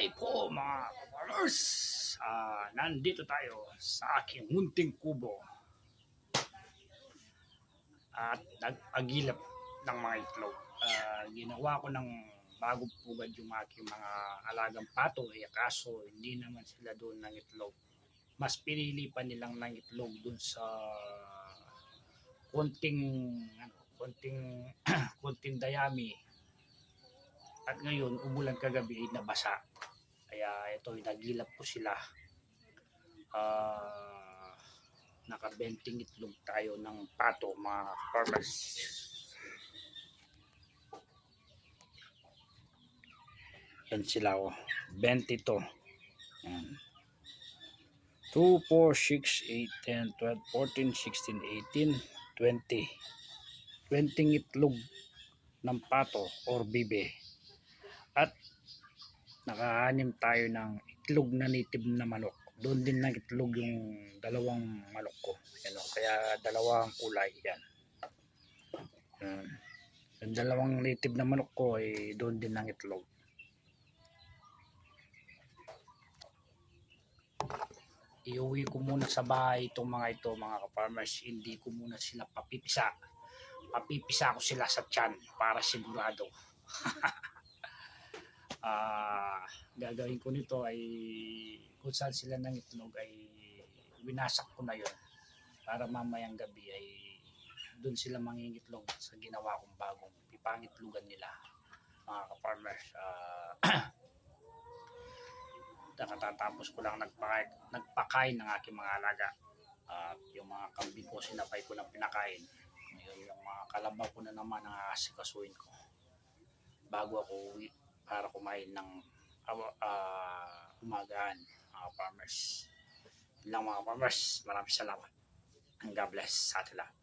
Hi po mga farmers! Nandito tayo sa aking munting kubo at nag-agilap ng mga itlog. Ginawa ko ng bagong pugad yung aking mga alagang pato, kaso hindi naman sila doon ng itlog. Mas pinili pa nilang ng itlog doon sa konting konting dayami. At ngayon umulan kagabi ay nabasa. Kaya ito, nagilap ko sila. Nakabenting itlog tayo ng pato mga farmers. Yan sila 20 to. Yan. 2, 4, 6, 8, 10, 12, 14, 16, 18, 20. 20 itlog ng pato or bibe. At nakahanim tayo ng itlog na native na manok. Doon din nag-itlog yung dalawang manok ko. Yan, kaya dalawang kulay yan. Yung dalawang native na manok ko ay doon din nag-itlog. Iuwi ko muna sa bahay itong mga ito mga ka-farmers. Hindi ko muna sila papipisa. Papipisa ko sila sa tiyan para sigurado. Gagawin ko nito ay kung saan sila ng itlog ay winasak ko na yon para mamayang gabi ay doon sila mangingitlog sa ginawa kong bagong pipangitlugan nila mga ka-farmers. Nakatatapos ko lang nagpakain ng aking mga alaga at yung mga kambing ko sinabay ko ng pinakain. Ngayon yung mga kalabaw ko na naman ang aasikasuhin ko bago ako uwi para kumain ng umagaan mga farmers. Yun lang mga farmers, maraming salamat and God bless sa atin lahat.